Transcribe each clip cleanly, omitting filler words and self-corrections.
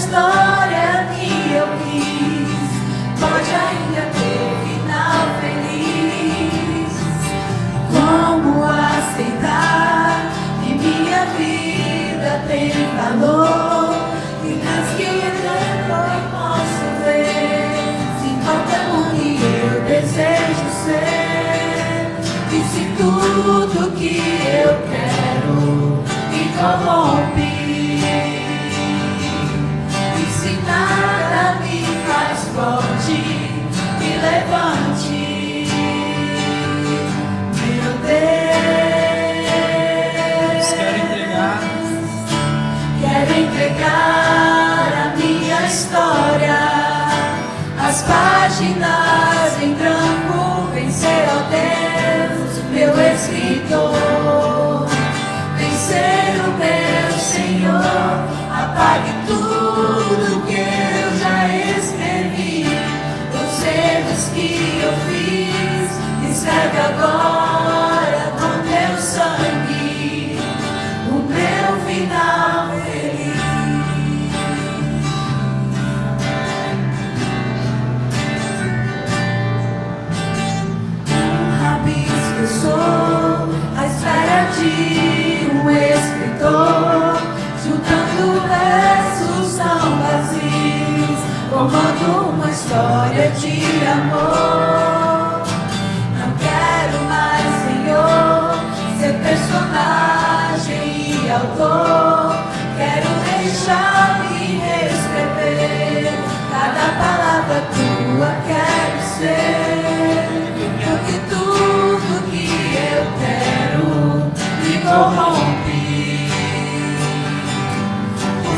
história que eu quis pode ainda ter final feliz. Como aceitar que minha vida tem valor e nas que eu posso ver se qualquer um que eu desejo ser. E se tudo que eu quero me corrompe, nada me faz forte, me levante, meu Deus. Quero entregar a minha história, as páginas em branco, vencer, ó Deus, meu escritor, vencer o meu Senhor, apague tudo que eu já escrevi, os erros que eu fiz, escreve agora com teu sangue o meu final feliz. Um rabisco eu sou, à espera de um escritor, juntando versos tão vazios, formando uma história de amor. Não quero mais, Senhor, ser personagem e autor. Quero deixar-me reescrever cada palavra tua, quero ser. Porque tudo que eu quero me corrompe,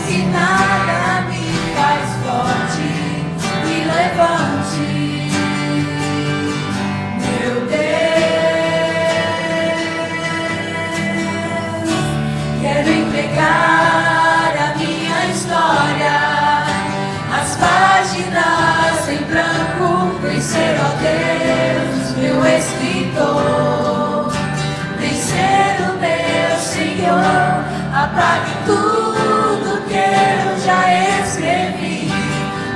que nada me faz forte, me levante, meu Deus. Quero entregar a minha história, as páginas em branco, vencer, ó Deus, meu escritor, vencer o meu Senhor, apague tudo que eu já escrevi,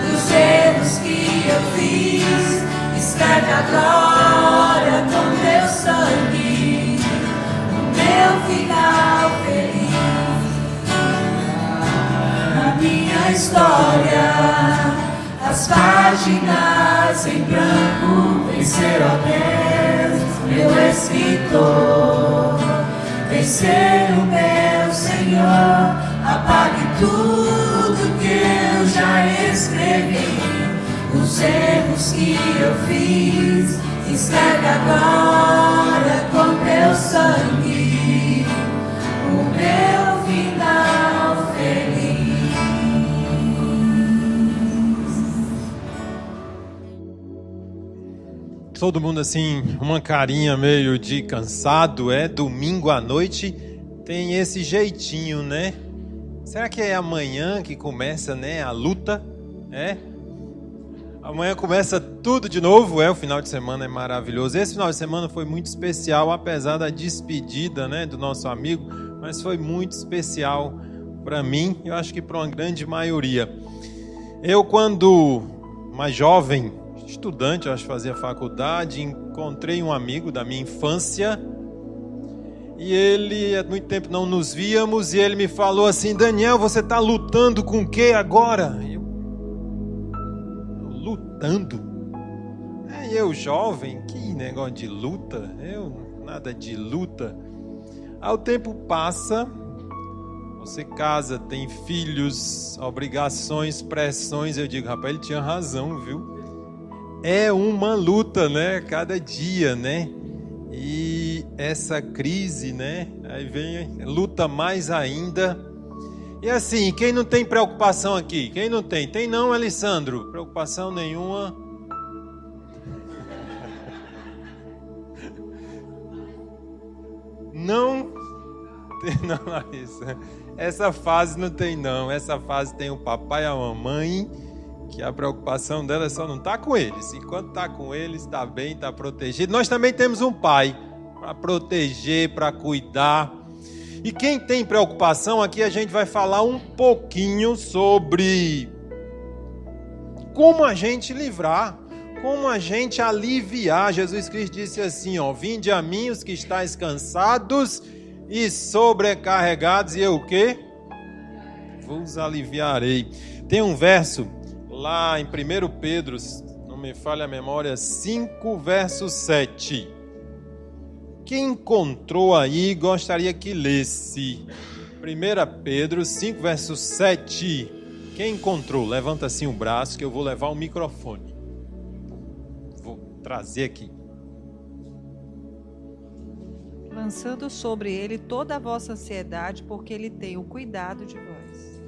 dos erros que eu fiz, escreve agora com teu sangue o meu final feliz. A minha história, as páginas em branco, vencer, ó Deus, meu escritor, vencer o meu Senhor, apague tudo que eu já escrevi, os erros que eu fiz, escreve agora com teu sangue o meu final feliz. Todo mundo assim, uma carinha meio de cansado, domingo à noite, tem esse jeitinho, né? Será que é amanhã que começa, né, a luta? Amanhã começa tudo de novo, o final de semana é maravilhoso. Esse final de semana foi muito especial, apesar da despedida, né, do nosso amigo, mas foi muito especial para mim, eu acho que para uma grande maioria. Eu, quando mais jovem, estudante, eu acho que fazia faculdade, encontrei um amigo da minha infância, e ele, há muito tempo não nos víamos, e ele me falou assim: Daniel, você está lutando com o que agora? Eu, lutando? E eu, jovem, que negócio de luta? Nada de luta. Aí o tempo passa, você casa, tem filhos, obrigações, pressões, eu digo, rapaz, ele tinha razão, viu? É uma luta, né? Cada dia, né? E essa crise, né? Aí vem, luta mais ainda. E assim, quem não tem preocupação aqui? Quem não tem? Tem não, Alessandro? Preocupação nenhuma. Não? Não, Larissa. Essa fase não tem não. Essa fase tem o papai e a mamãe, que a preocupação dela é só não estar com eles. Enquanto está com eles, está bem, está protegido. Nós também temos um pai para proteger, para cuidar. E quem tem preocupação, aqui a gente vai falar um pouquinho sobre como a gente livrar, como a gente aliviar. Jesus Cristo disse assim, ó, vinde a mim os que estáis cansados e sobrecarregados, e eu o quê? Vos aliviarei. Tem um verso lá em 1 Pedro, não me falha a memória, 5, verso 7. Quem encontrou aí, gostaria que lesse. 1 Pedro 5, verso 7. Quem encontrou, levanta assim o braço que eu vou levar o microfone. Vou trazer aqui. Lançando sobre ele toda a vossa ansiedade, porque ele tem o cuidado de vós.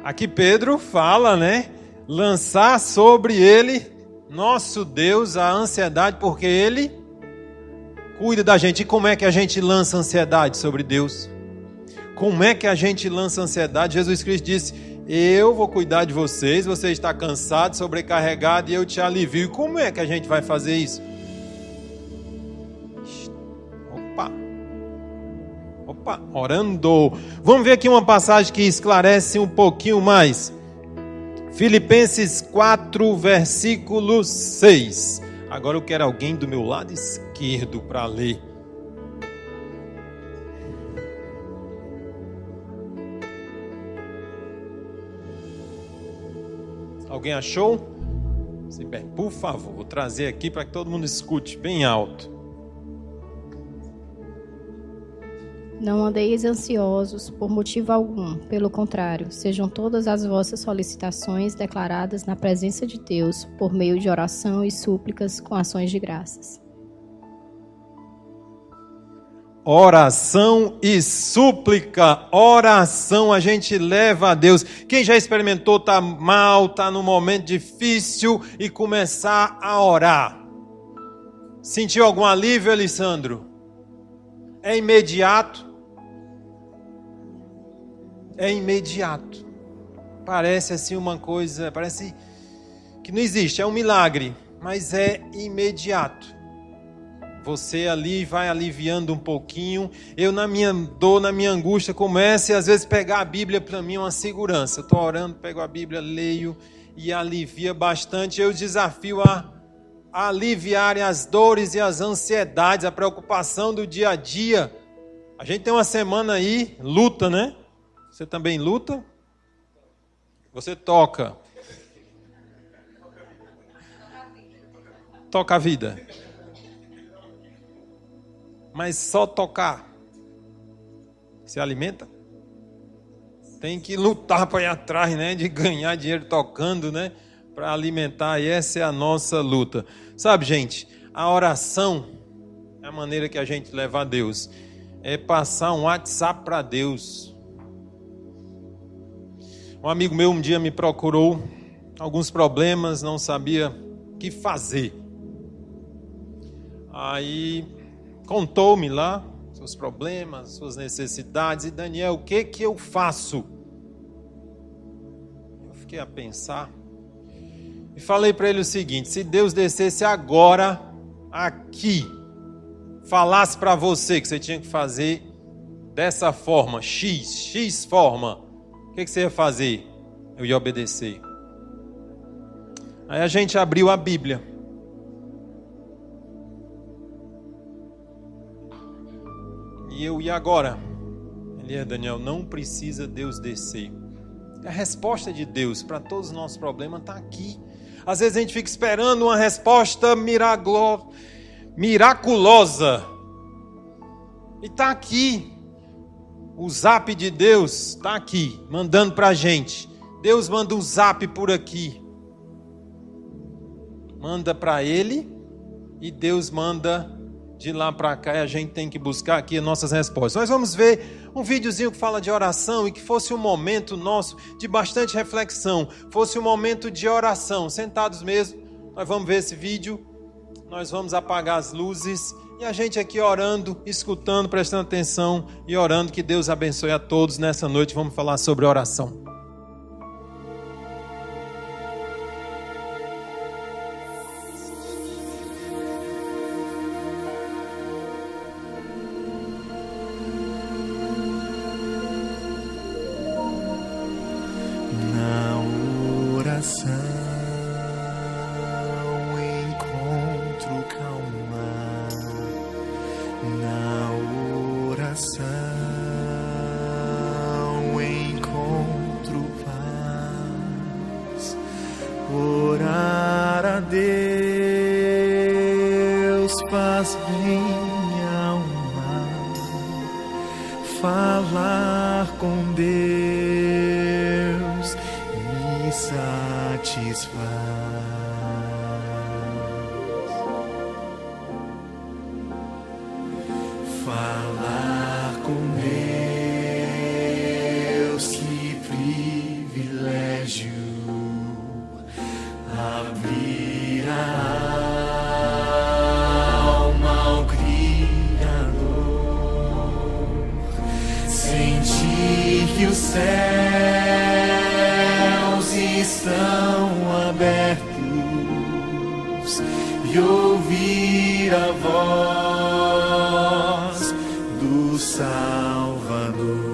Aqui Pedro fala, né? Lançar sobre ele, nosso Deus, a ansiedade, porque ele cuida da gente. E como é que a gente lança ansiedade sobre Deus? Como é que a gente lança ansiedade? Jesus Cristo disse, eu vou cuidar de vocês, você está cansado, sobrecarregado e eu te alivio. E como é que a gente vai fazer isso? Opa, orando. Vamos ver aqui uma passagem que esclarece um pouquinho mais. Filipenses 4, versículo 6. Agora eu quero alguém do meu lado esquerdo para ler. Alguém achou? Por favor, vou trazer aqui para que todo mundo escute bem alto. Não andeis ansiosos por motivo algum, pelo contrário, sejam todas as vossas solicitações declaradas na presença de Deus, por meio de oração e súplicas com ações de graças. Oração e súplica, oração a gente leva a Deus. Quem já experimentou tá mal, tá num momento difícil e começar a orar? Sentiu algum alívio, Alessandro? É imediato? É imediato. Parece assim uma coisa, parece que não existe, é um milagre, mas é imediato. Você ali vai aliviando um pouquinho. Eu na minha dor, na minha angústia, começo e às vezes pegar a Bíblia para mim é uma segurança. Eu estou orando, pego a Bíblia, leio e alivia bastante. Eu desafio a aliviarem as dores e as ansiedades, a preocupação do dia a dia. A gente tem uma semana aí, luta, né? Você também luta? Você toca. Toca a vida. Mas só tocar. Se alimenta? Tem que lutar para ir atrás, né? De ganhar dinheiro tocando, né? Para alimentar. E essa é a nossa luta. Sabe, gente? A oração é a maneira que a gente leva a Deus. É passar um WhatsApp para Deus. Um amigo meu um dia me procurou, alguns problemas, não sabia o que fazer. Aí contou-me lá seus problemas, suas necessidades. E Daniel, o que eu faço? Eu fiquei a pensar e falei para ele o seguinte: se Deus descesse agora aqui, falasse para você que você tinha que fazer dessa forma, X forma, o que você ia fazer? Eu ia obedecer. Aí a gente abriu a Bíblia. E agora? Ele Daniel, não precisa Deus descer. A resposta de Deus para todos os nossos problemas está aqui. Às vezes a gente fica esperando uma resposta miraculosa. E está aqui. O zap de Deus está aqui, mandando para a gente. Deus manda um zap por aqui. Manda para Ele e Deus manda de lá para cá. E a gente tem que buscar aqui as nossas respostas. Nós vamos ver um videozinho que fala de oração e que fosse um momento nosso de bastante reflexão. Fosse um momento de oração, sentados mesmo. Nós vamos ver esse vídeo. Nós vamos apagar as luzes. E a gente aqui orando, escutando, prestando atenção e orando. Que Deus abençoe a todos nessa noite. Vamos falar sobre oração. oração encontro calma, na oração encontro paz. Orar a Deus faz bem à alma, falar com Deus me satisfaz. Falar com Deus, que privilégio. Abrir a alma ao Criador, sentir que os céus estão abertos e ouvir a voz do Salvador.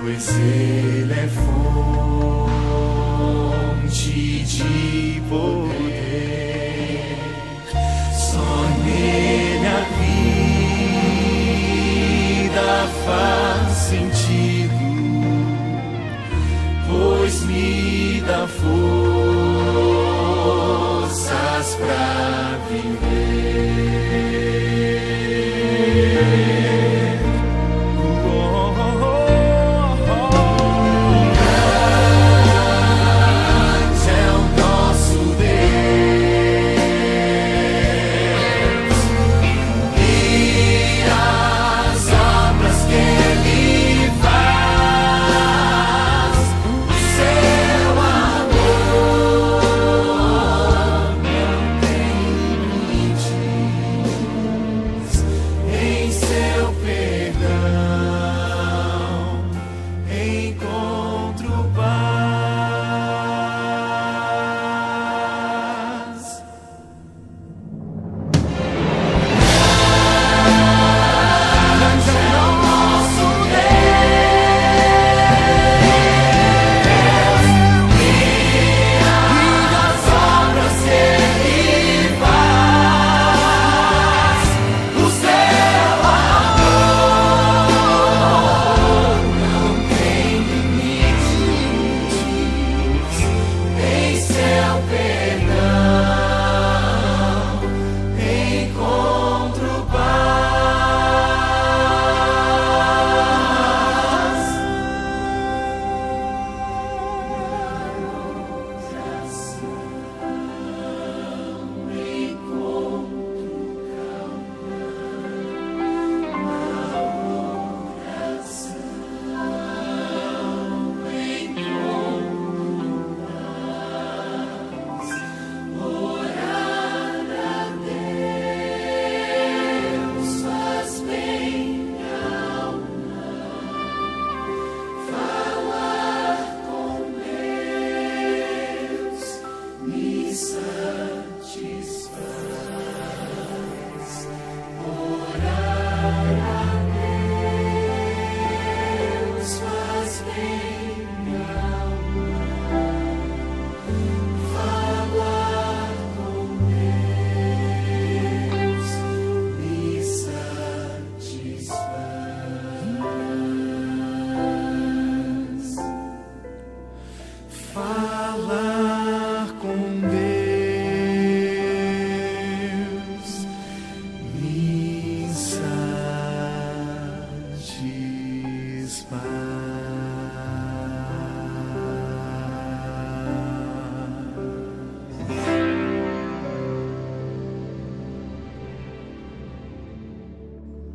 Pois Ele é fonte de poder, só nele a vida faz sentido, pois me dá forças pra viver.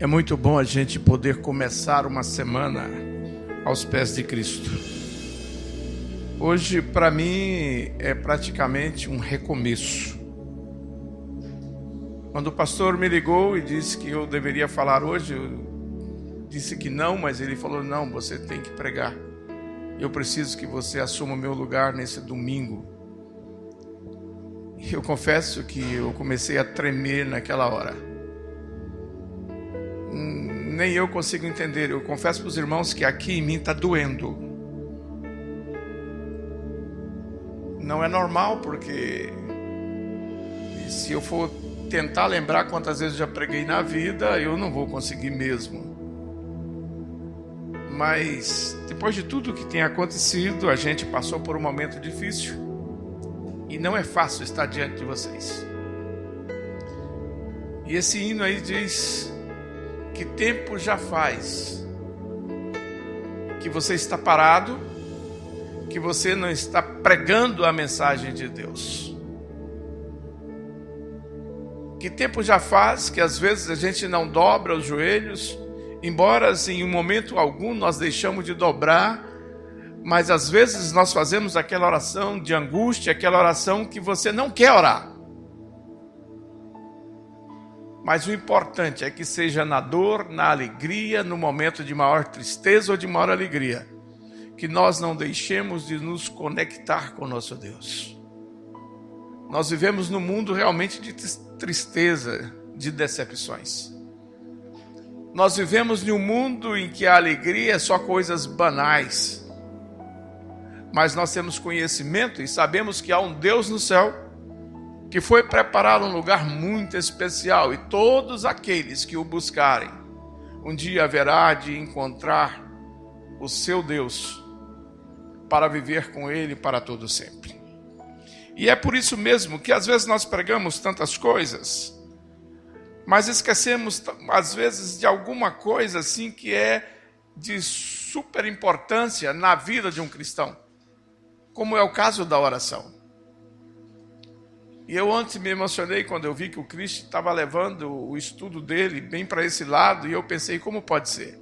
É muito bom a gente poder começar uma semana aos pés de Cristo. Hoje, para mim, é praticamente um recomeço. Quando o pastor me ligou e disse que eu deveria falar hoje, eu disse que não, mas ele falou, não, você tem que pregar. Eu preciso que você assuma o meu lugar nesse domingo. Eu confesso que eu comecei a tremer naquela hora. Nem eu consigo entender. Eu confesso para os irmãos que aqui em mim está doendo. Não é normal, porque se eu for tentar lembrar quantas vezes eu já preguei na vida, eu não vou conseguir mesmo. Mas depois de tudo que tem acontecido, a gente passou por um momento difícil e não é fácil estar diante de vocês. E esse hino aí diz: que tempo já faz que você está parado, que você não está pregando a mensagem de Deus. Que tempo já faz que às vezes a gente não dobra os joelhos, embora em um momento algum nós deixamos de dobrar, mas às vezes nós fazemos aquela oração de angústia, aquela oração que você não quer orar. Mas o importante é que seja na dor, na alegria, no momento de maior tristeza ou de maior alegria, que nós não deixemos de nos conectar com o nosso Deus. Nós vivemos num mundo realmente de tristeza, de decepções. Nós vivemos em um mundo em que a alegria é só coisas banais. Mas nós temos conhecimento e sabemos que há um Deus no céu que foi preparar um lugar muito especial, e todos aqueles que o buscarem, um dia haverá de encontrar o seu Deus para viver com ele para todo sempre. E é por isso mesmo que às vezes nós pregamos tantas coisas, mas esquecemos às vezes de alguma coisa assim que é de super importância na vida de um cristão, como é o caso da oração. E eu ontem me emocionei quando eu vi que o Cristo estava levando o estudo dele bem para esse lado, e eu pensei, como pode ser?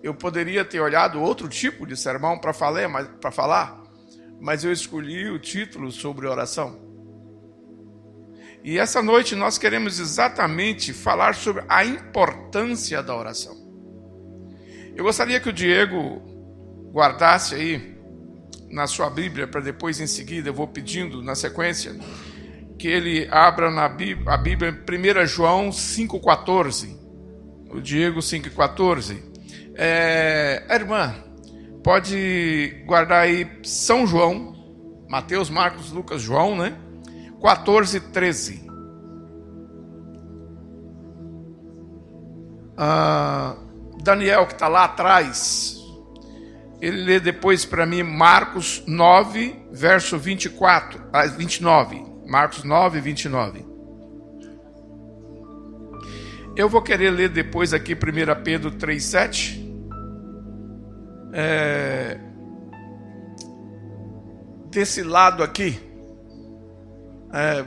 Eu poderia ter olhado outro tipo de sermão para falar, mas eu escolhi o título sobre oração. E essa noite nós queremos exatamente falar sobre a importância da oração. Eu gostaria que o Diego guardasse aí na sua Bíblia, para depois em seguida eu vou pedindo na sequência que ele abra a Bíblia em 1 João 5,14. O Diego 5,14. A irmã pode guardar aí São João, Mateus, Marcos, Lucas, João, né? 14:13. Daniel, que está lá atrás, ele lê depois para mim Marcos 9, verso 29. Marcos 9, 29. Eu vou querer ler depois aqui 1 Pedro 3:7. Desse lado aqui,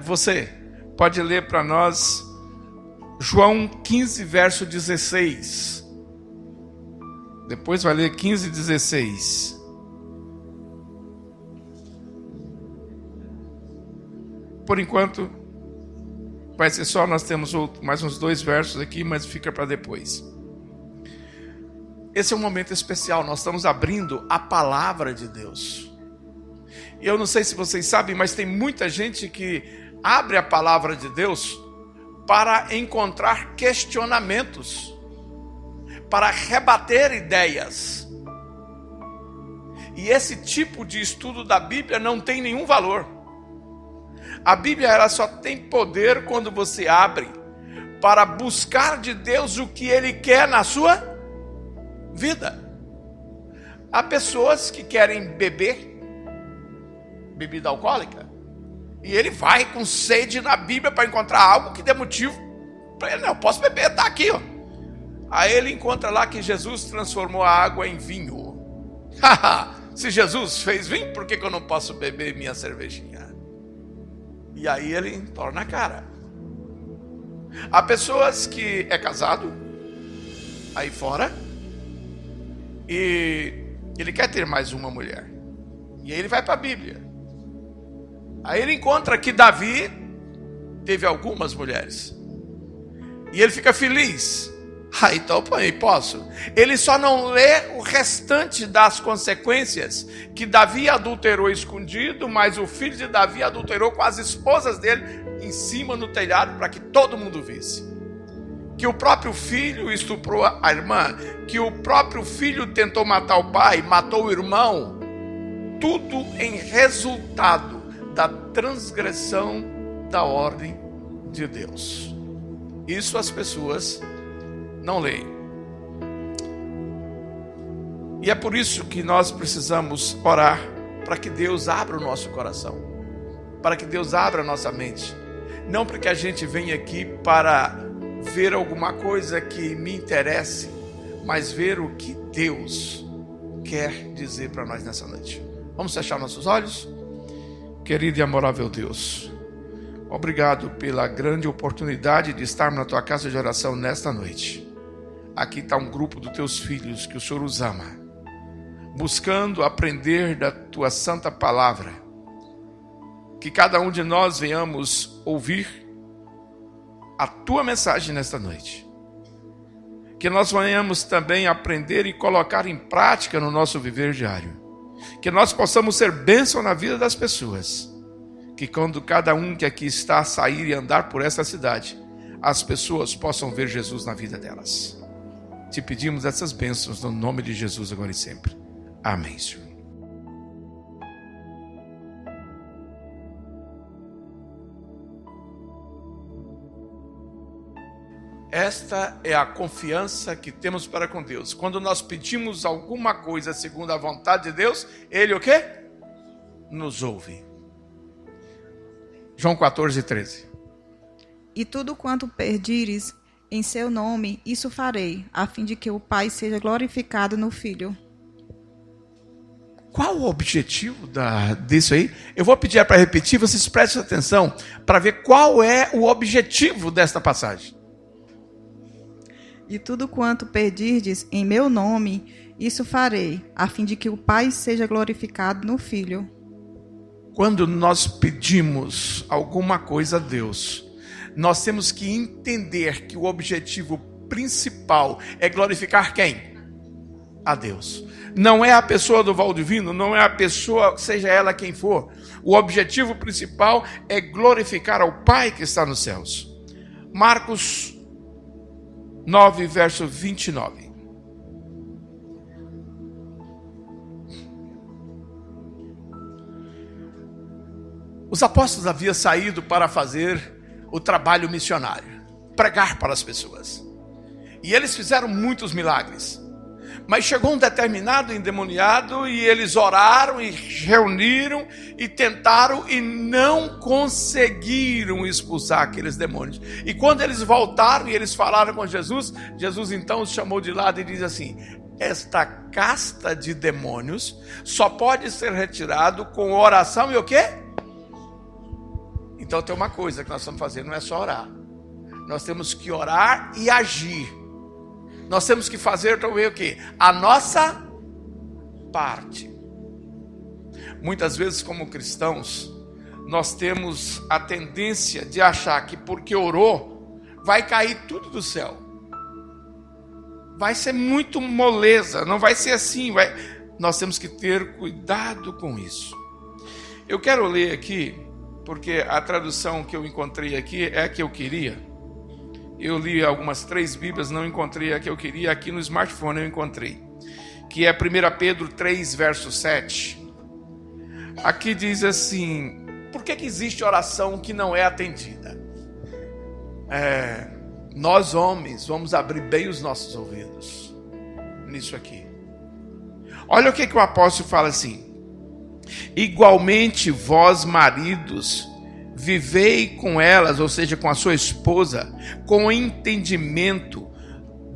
você pode ler para nós João 15, verso 16. Depois vai ler 15, 16. Por enquanto, vai ser só, nós temos mais uns 2 versos aqui, mas fica para depois. Esse é um momento especial, nós estamos abrindo a palavra de Deus. E eu não sei se vocês sabem, mas tem muita gente que abre a palavra de Deus para encontrar questionamentos, para rebater ideias. E esse tipo de estudo da Bíblia não tem nenhum valor. A Bíblia ela só tem poder quando você abre para buscar de Deus o que Ele quer na sua vida. Há pessoas que querem beber bebida alcoólica e ele vai com sede na Bíblia para encontrar algo que dê motivo para ele. Não, eu posso beber, está aqui, ó. Aí ele encontra lá que Jesus transformou a água em vinho. Se Jesus fez vinho, por que eu não posso beber minha cervejinha? E aí ele torna a cara. Há pessoas que é casado aí fora e ele quer ter mais uma mulher. E aí ele vai para a Bíblia. Aí ele encontra que Davi teve algumas mulheres. E ele fica feliz. Então posso. Ele só não lê o restante das consequências. Que Davi adulterou escondido, mas o filho de Davi adulterou com as esposas dele em cima no telhado para que todo mundo visse. Que o próprio filho estuprou a irmã. Que o próprio filho tentou matar o pai, matou o irmão. Tudo em resultado da transgressão da ordem de Deus. Isso as pessoas não leem. E é por isso que nós precisamos orar para que Deus abra o nosso coração, para que Deus abra a nossa mente. Não porque a gente venha aqui para ver alguma coisa que me interesse, mas ver o que Deus quer dizer para nós nessa noite. Vamos fechar nossos olhos? Querido e amorável Deus, obrigado pela grande oportunidade de estarmos na tua casa de oração nesta noite. Aqui está um grupo dos teus filhos que o Senhor os ama, buscando aprender da tua santa palavra. Que cada um de nós venhamos ouvir a tua mensagem nesta noite. Que nós venhamos também aprender e colocar em prática no nosso viver diário. Que nós possamos ser bênção na vida das pessoas. Que quando cada um que aqui está sair e andar por essa cidade, as pessoas possam ver Jesus na vida delas. Te pedimos essas bênçãos no nome de Jesus agora e sempre. Amém, Senhor. Esta é a confiança que temos para com Deus. Quando nós pedimos alguma coisa segundo a vontade de Deus, Ele o quê? Nos ouve. João 14:13. E tudo quanto pedires em seu nome, isso farei, a fim de que o Pai seja glorificado no Filho. Qual o objetivo disso aí? Eu vou pedir para repetir, vocês prestem atenção para ver qual é o objetivo desta passagem. E tudo quanto pedirdes em meu nome, isso farei, a fim de que o Pai seja glorificado no Filho. Quando nós pedimos alguma coisa a Deus, nós temos que entender que o objetivo principal é glorificar quem? A Deus. Não é a pessoa do Valdivino, não é a pessoa, seja ela quem for. O objetivo principal é glorificar ao Pai que está nos céus. Marcos 9, verso 29. Os apóstolos haviam saído para fazer o trabalho missionário, pregar para as pessoas. E eles fizeram muitos milagres. Mas chegou um determinado endemoniado e eles oraram e reuniram e tentaram e não conseguiram expulsar aqueles demônios. E quando eles voltaram e eles falaram com Jesus, Jesus então os chamou de lado e diz assim: esta casta de demônios só pode ser retirado com oração e o quê? Então tem uma coisa que nós estamos fazendo, não é só orar. Nós temos que orar e agir. Nós temos que fazer também o quê? A nossa parte. Muitas vezes, como cristãos, nós temos a tendência de achar que porque orou, vai cair tudo do céu. Vai ser muito moleza, não vai ser assim. Nós temos que ter cuidado com isso. Eu quero ler aqui, porque a tradução que eu encontrei aqui é a que eu queria. Eu li algumas 3 Bíblias, não encontrei a que eu queria. Aqui no smartphone eu encontrei, que é 1 Pedro 3, verso 7. Aqui diz assim: por que existe oração que não é atendida? Nós homens vamos abrir bem os nossos ouvidos nisso aqui. Olha o que o apóstolo fala assim: igualmente vós maridos, vivei com elas, ou seja, com a sua esposa, com entendimento,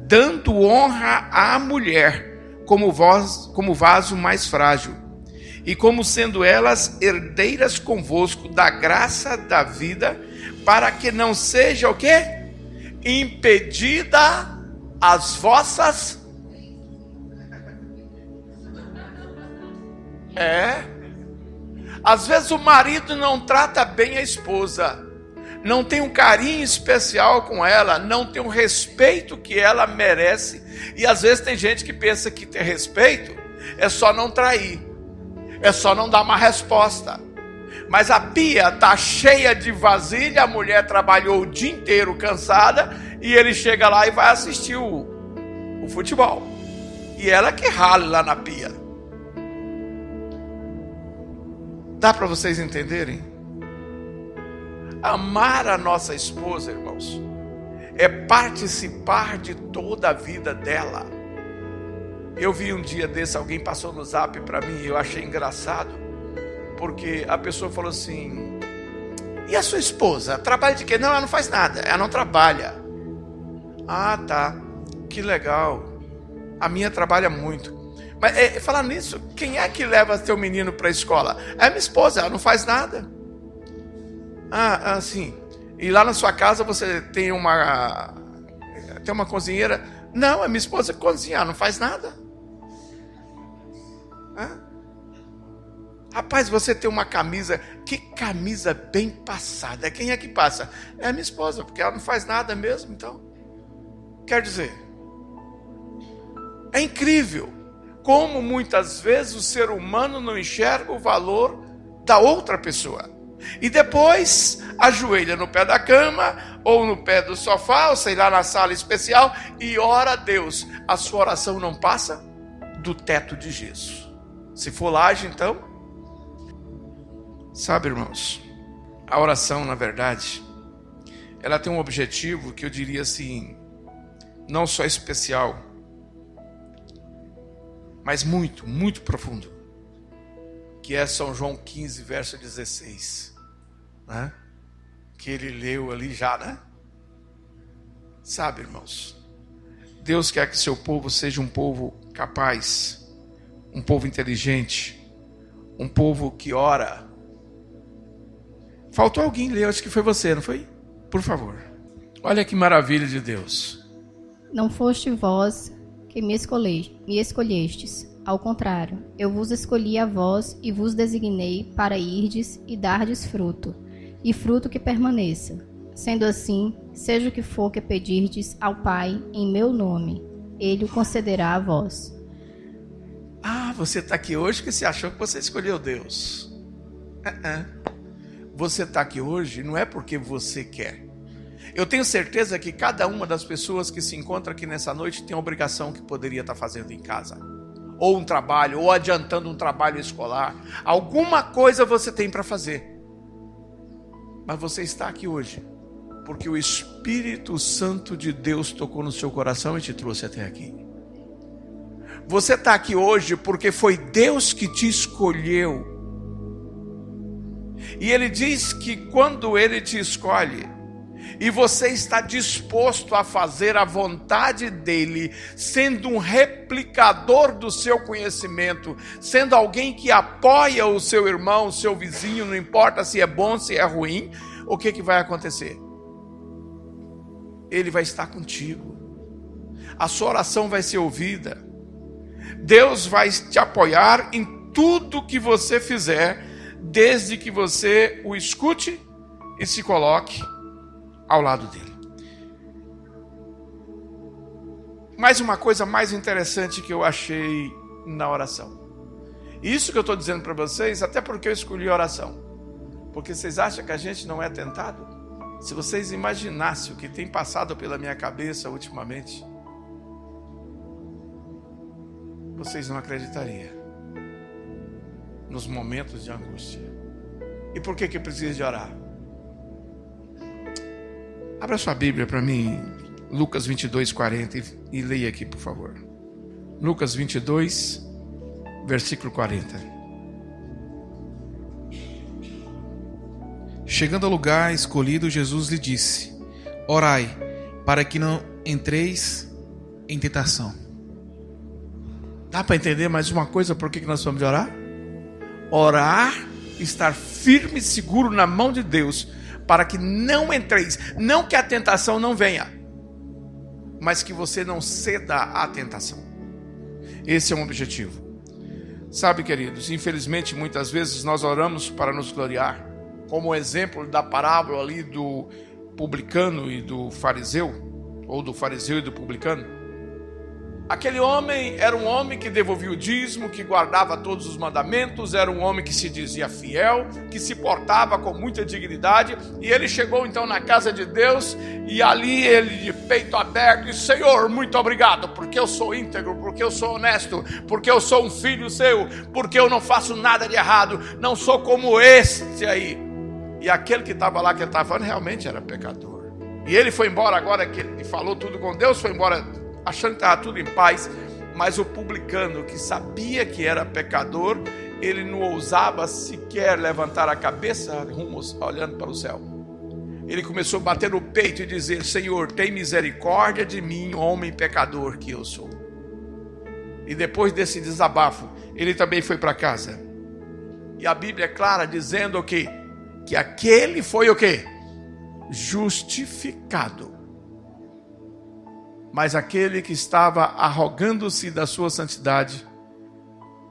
dando honra à mulher, como vaso mais frágil, e como sendo elas herdeiras convosco da graça da vida, para que não seja o quê? impedida as vossas. Às vezes o marido não trata bem a esposa, não tem um carinho especial com ela, não tem um respeito que ela merece. E às vezes tem gente que pensa que ter respeito é só não trair, é só não dar uma resposta. Mas a pia está cheia de vasilha, a mulher trabalhou o dia inteiro cansada, e ele chega lá e vai assistir o futebol. E ela que rale lá na pia. Dá para vocês entenderem? Amar a nossa esposa, irmãos, é participar de toda a vida dela. Eu vi um dia desse, alguém passou no zap para mim, eu achei engraçado, porque a pessoa falou assim: e a sua esposa? Trabalha de quê? Não, ela não faz nada, ela não trabalha. Ah, tá, que legal. A minha trabalha muito. Mas falando nisso, quem é que leva seu menino para a escola? É a minha esposa, ela não faz nada. Ah, sim. E lá na sua casa você tem uma cozinheira? Não, é minha esposa que cozinha, ela não faz nada. Rapaz, você tem uma camisa, que camisa bem passada. Quem é que passa? É a minha esposa, porque ela não faz nada mesmo, então. Quer dizer, é incrível como muitas vezes o ser humano não enxerga o valor da outra pessoa. E depois ajoelha no pé da cama, ou no pé do sofá, ou sei lá, na sala especial, e ora a Deus. A sua oração não passa do teto de gesso. Se for laje, então. Sabe, irmãos, a oração, na verdade, ela tem um objetivo que eu diria assim, não só especial, mas muito, muito profundo, que é São João 15, verso 16, né? Que ele leu ali já, né? Sabe, irmãos, Deus quer que seu povo seja um povo capaz, um povo inteligente, um povo que ora. Faltou alguém ler, acho que foi você, não foi? Por favor. Olha que maravilha de Deus. Não foste vós que me escolhestes. Ao contrário, eu vos escolhi a vós e vos designei para irdes e dardes fruto, e fruto que permaneça. Sendo assim, seja o que for que pedirdes ao Pai em meu nome, Ele o concederá a vós. Ah, você está aqui hoje porque você achou que você escolheu Deus. Você está aqui hoje não é porque você quer. Eu tenho certeza que cada uma das pessoas que se encontra aqui nessa noite tem a obrigação que poderia estar fazendo em casa. Ou um trabalho, ou adiantando um trabalho escolar. Alguma coisa você tem para fazer. Mas você está aqui hoje porque o Espírito Santo de Deus tocou no seu coração e te trouxe até aqui. Você está aqui hoje porque foi Deus que te escolheu. E Ele diz que quando Ele te escolhe, e você está disposto a fazer a vontade dEle, sendo um replicador do seu conhecimento, sendo alguém que apoia o seu irmão, o seu vizinho, não importa se é bom, se é ruim, o que vai acontecer? Ele vai estar contigo. A sua oração vai ser ouvida. Deus vai te apoiar em tudo que você fizer, desde que você o escute e se coloque ao lado dele. Mais uma coisa mais interessante que eu achei na oração. Isso que eu estou dizendo para vocês, até porque eu escolhi a oração. Porque vocês acham que a gente não é tentado? Se vocês imaginassem o que tem passado pela minha cabeça ultimamente, vocês não acreditariam nos momentos de angústia. E por que precisa de orar? Abra sua Bíblia para mim, Lucas 22, 40, e leia aqui, por favor. Lucas 22, versículo 40. Chegando ao lugar escolhido, Jesus lhe disse: orai, para que não entreis em tentação. Dá para entender mais uma coisa por que nós vamos orar? Orar, estar firme e seguro na mão de Deus, para que não entreis, não que a tentação não venha, mas que você não ceda à tentação. Esse é um objetivo. Sabe, queridos, infelizmente muitas vezes nós oramos para nos gloriar, como o exemplo da parábola ali do publicano e do fariseu, ou do fariseu e do publicano. Aquele homem era um homem que devolvia o dízimo, que guardava todos os mandamentos, era um homem que se dizia fiel, que se portava com muita dignidade, e ele chegou então na casa de Deus, e ali ele de peito aberto, disse: Senhor, muito obrigado, porque eu sou íntegro, porque eu sou honesto, porque eu sou um filho seu, porque eu não faço nada de errado, não sou como este aí. E aquele que estava lá, que ele estava falando, realmente era pecador. E ele foi embora, agora que ele falou tudo com Deus, foi embora achando que estava tudo em paz. Mas o publicano, que sabia que era pecador, ele não ousava sequer levantar a cabeça olhando para o céu. Ele começou a bater no peito e dizer: Senhor, tem misericórdia de mim, homem pecador que eu sou. E depois desse desabafo, ele também foi para casa. E a Bíblia é clara dizendo o quê? Que aquele foi o quê? Justificado. Mas aquele que estava arrogando-se da sua santidade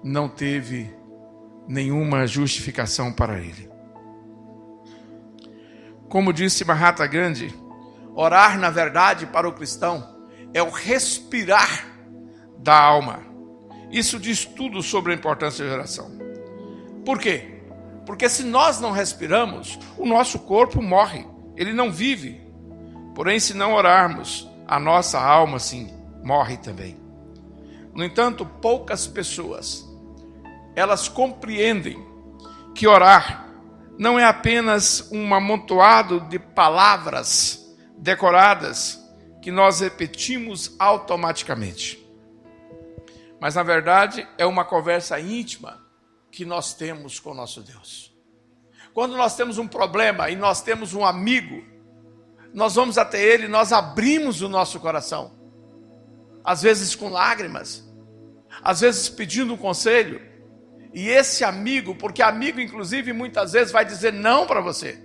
não teve nenhuma justificação para ele. Como disse Mahatma Gandhi, orar, na verdade, para o cristão é o respirar da alma. Isso diz tudo sobre a importância da oração. Por quê? Porque se nós não respiramos, o nosso corpo morre, ele não vive. Porém, se não orarmos, a nossa alma, sim, morre também. No entanto, poucas pessoas, elas compreendem que orar não é apenas um amontoado de palavras decoradas que nós repetimos automaticamente. Mas, na verdade, é uma conversa íntima que nós temos com o nosso Deus. Quando nós temos um problema e nós temos um amigo, nós vamos até ele, nós abrimos o nosso coração, às vezes com lágrimas, às vezes pedindo um conselho, e esse amigo, porque amigo inclusive muitas vezes vai dizer não para você,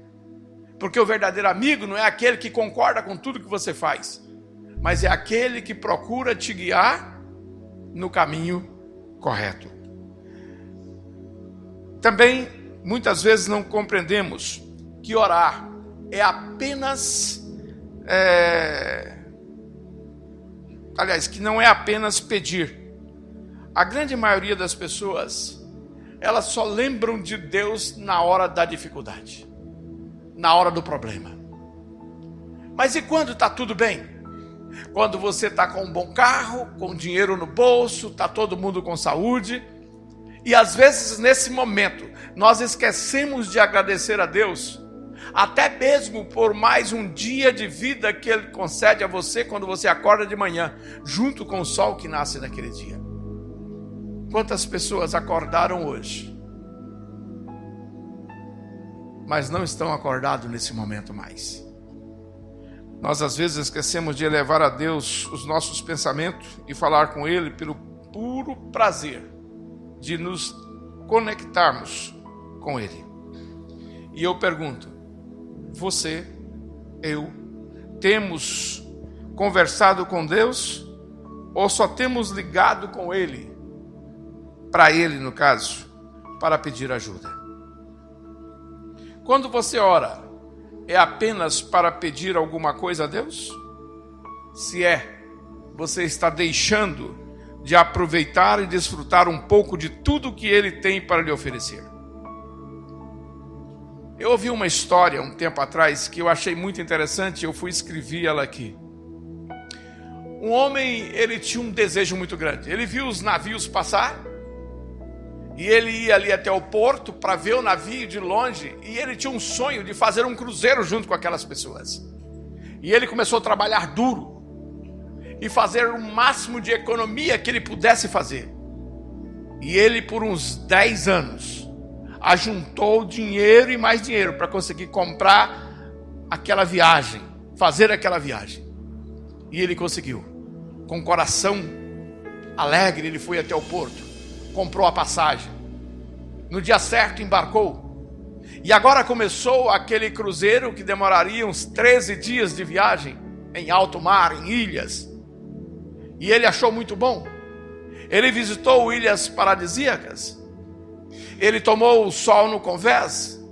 porque o verdadeiro amigo não é aquele que concorda com tudo que você faz, mas é aquele que procura te guiar no caminho correto. Também muitas vezes não compreendemos que orar é apenas, que não é apenas pedir. A grande maioria das pessoas, elas só lembram de Deus na hora da dificuldade, na hora do problema. Mas e quando está tudo bem? Quando você está com um bom carro, com dinheiro no bolso, está todo mundo com saúde, e às vezes nesse momento nós esquecemos de agradecer a Deus, até mesmo por mais um dia de vida que Ele concede a você quando você acorda de manhã, junto com o sol que nasce naquele dia. Quantas pessoas acordaram hoje, mas não estão acordados nesse momento mais? Nós às vezes esquecemos de elevar a Deus os nossos pensamentos e falar com Ele pelo puro prazer de nos conectarmos com Ele. E eu pergunto, você, eu, temos conversado com Deus ou só temos ligado com Ele, para Ele no caso, para pedir ajuda? Quando você ora, é apenas para pedir alguma coisa a Deus? Se é, você está deixando de aproveitar e desfrutar um pouco de tudo que Ele tem para lhe oferecer. Eu ouvi uma história um tempo atrás que eu achei muito interessante, eu fui escrever ela aqui. Um homem, ele tinha um desejo muito grande. Ele viu os navios passar e ele ia ali até o porto para ver o navio de longe, e ele tinha um sonho de fazer um cruzeiro junto com aquelas pessoas. E ele começou a trabalhar duro e fazer o máximo de economia que ele pudesse fazer. E ele, por uns 10 anos, ajuntou dinheiro e mais dinheiro para conseguir comprar aquela viagem, fazer aquela viagem. E ele conseguiu. Com o coração alegre, ele foi até o porto, comprou a passagem. No dia certo, embarcou. E agora começou aquele cruzeiro que demoraria uns 13 dias de viagem, em alto mar, em ilhas. E ele achou muito bom. Ele visitou ilhas paradisíacas. Ele tomou o sol no convés.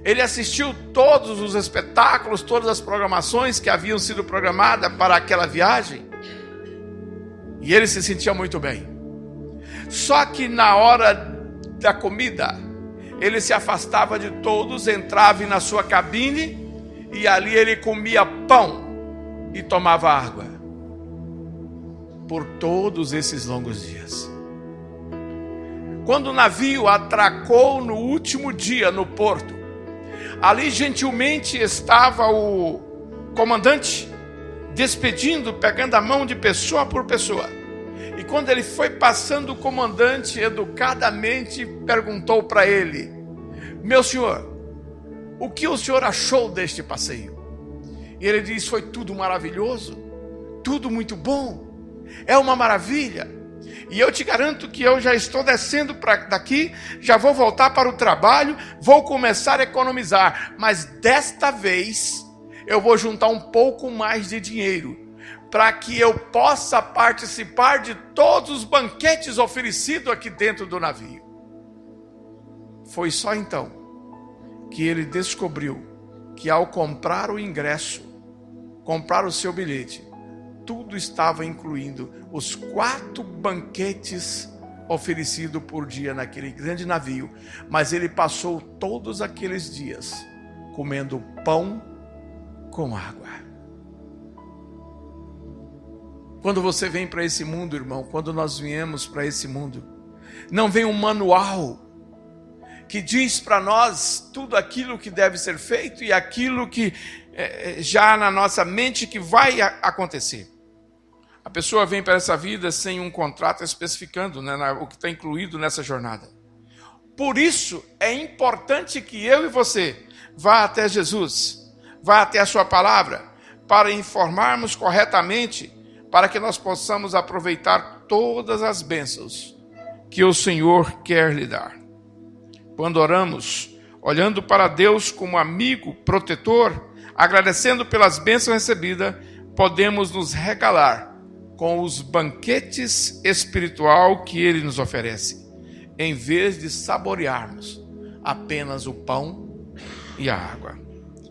Ele assistiu todos os espetáculos, todas as programações que haviam sido programadas para aquela viagem. E ele se sentia muito bem. Só que na hora da comida, ele se afastava de todos, entrava na sua cabine e ali ele comia pão e tomava água. Por todos esses longos dias. Quando o navio atracou no último dia no porto, ali gentilmente estava o comandante despedindo, pegando a mão de pessoa por pessoa. E quando ele foi passando, o comandante educadamente perguntou para ele: meu senhor, o que o senhor achou deste passeio? E ele disse: foi tudo maravilhoso, tudo muito bom, é uma maravilha. E eu te garanto que eu já estou descendo daqui, já vou voltar para o trabalho, vou começar a economizar, mas desta vez eu vou juntar um pouco mais de dinheiro, para que eu possa participar de todos os banquetes oferecidos aqui dentro do navio. Foi só então que ele descobriu que ao comprar o ingresso, comprar o seu bilhete, tudo estava incluindo os 4 banquetes oferecidos por dia naquele grande navio. Mas ele passou todos aqueles dias comendo pão com água. Quando você vem para esse mundo, irmão, quando nós viemos para esse mundo, não vem um manual que diz para nós tudo aquilo que deve ser feito e aquilo que já na nossa mente que vai acontecer. A pessoa vem para essa vida sem um contrato especificando, né, o que está incluído nessa jornada. Por isso é importante que eu e você vá até Jesus, vá até a sua palavra, para informarmos corretamente, para que nós possamos aproveitar todas as bênçãos que o Senhor quer lhe dar. Quando oramos, olhando para Deus como amigo, protetor, agradecendo pelas bênçãos recebidas, podemos nos regalar com os banquetes espiritual que Ele nos oferece, em vez de saborearmos apenas o pão e a água.